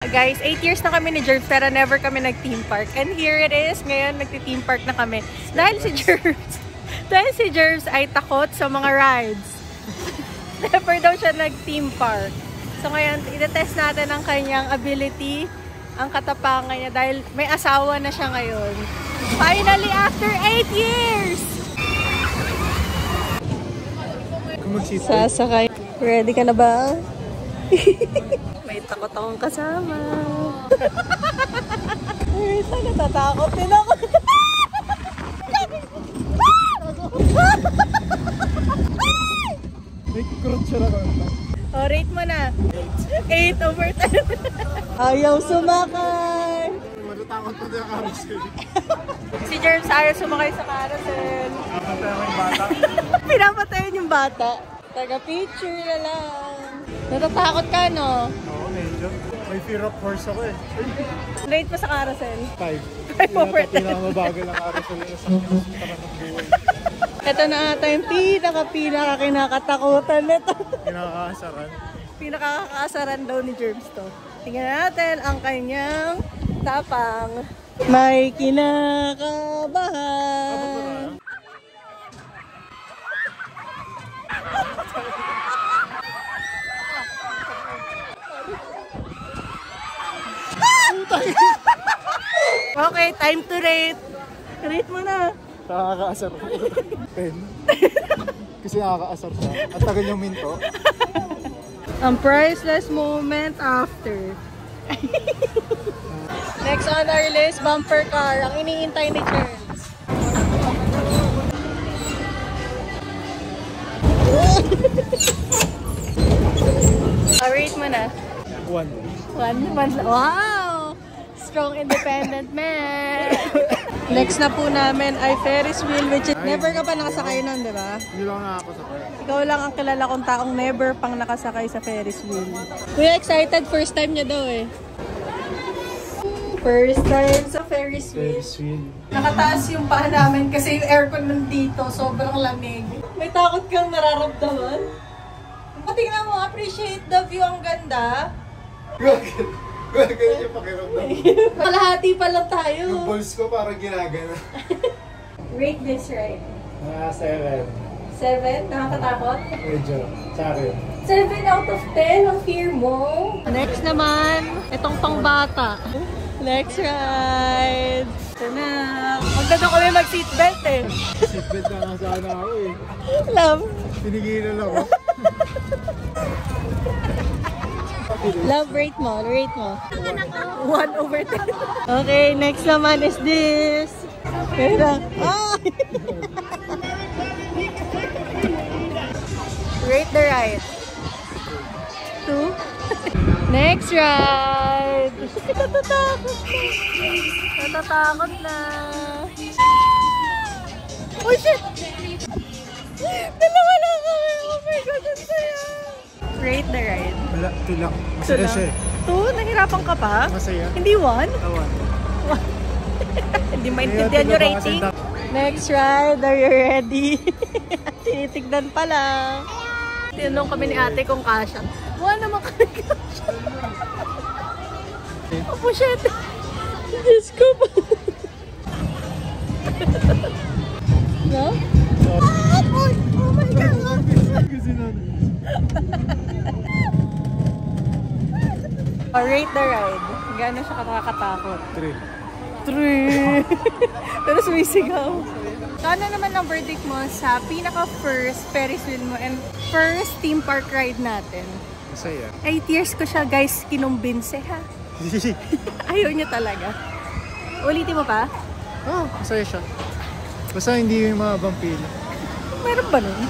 Guys, 8 years na kami ni Jervs pero never kami nag-theme park. And here it is, ngayon nagti-theme park na kami. Dahil si Jervs ay takot sa mga rides. Never daw siya nag-theme park. So ngayon, itetest natin ang kanyang ability, ang katapangan niya dahil may asawa na siya ngayon. Finally, after 8 years! Sasakay. Ready ka na ba? May takot akong kasama. Wait, natatakot din ako. May kurot siya na. O, rate mo na. 8/10. Ayaw sumakay. Matatakot pa din ang carousel. Si Jervs ayaw sumakay sa carousel. Pinapatayan yung bata. Pinapatayan yung bata. Taga-picture na lang. Natatakot ka, no? Oo, medyo. May fear of horse ako eh. Rate mo sa carousel. 5. 5/10. Pinakamabagal ang carousel na sa buhay. Ito na ata yung pinaka-kinakatakutan nito. Pinakakasaran. Pinakakaasaran daw ni Jervs to. Tingnan natin ang kanyang tapang. May kinakabahan. Okay, time to rate. Rate mo na. Nakakaasar ko. 10. Kasi nakakaasar siya. At tagal yung minto. Ang priceless moment after. Next on our list, bumper car. Ang iniintay ni Jervs. Rate mo na. 1. 1. Wow! Strong independent man. Next na po namin ay Ferris wheel, which is never ka pa nakasakay nun, di ba? Hindi lang nakakasakay. Ikaw lang ang kilala kong taong never pang nakasakay sa Ferris wheel. Kuya, excited? First time niya daw eh. First time sa Ferris wheel. Ferris wheel. Nakataas yung paa namin kasi yung aircon nandito, sobrang lamig. May takot kang nararamdaman? Patingnan mo, appreciate the view, ang ganda. Ganyan yung pakiramdam. Kalahati pa lang tayo. Yung balls ko parang ginagana. Rate this ride. 7. 7? Nakakatakot? Medyo. Sa akin. 7 out of 10 ang fear mo. Next naman, itong pangbata. Next ride. Ito na. Magdado kami mag-seatbelt eh. Seatbelt na nga sana ako eh. Love. Pinigilan ako. Love, rate mo. Rate mo. 1/10. Okay, next naman is this. Pero, rate the ride. 2. Next ride. Natatakot na. Natatakot na. Oh shit! Dalawa lang kami. Oh my God, ang saya. Rate the ride. Wala, 2 lang. Masaya siya eh. 2? Nahirapan ka pa? Masaya. Hindi 1? Tawan. Hindi maintindihan yung rating. Next ride, are you ready? Tinitignan pa lang. Tinanong kami ni ate kung kasha. Wala naman kami kasha. Oh, shit. Diyos ko pa. No? Oh my God. Kasi na. Rate the ride. Gano'n siya nakakatakot? 3. 3. Pero sumisigaw. Ano naman ang verdict mo sa pinaka-first Ferris wheel mo and first theme park ride natin? Masaya. 8 years ko siya, guys, kinumbinse ha. Ayaw niya talaga. Ulitin mo pa? Masaya siya. Basta hindi yung mga pila. Meron ba nun?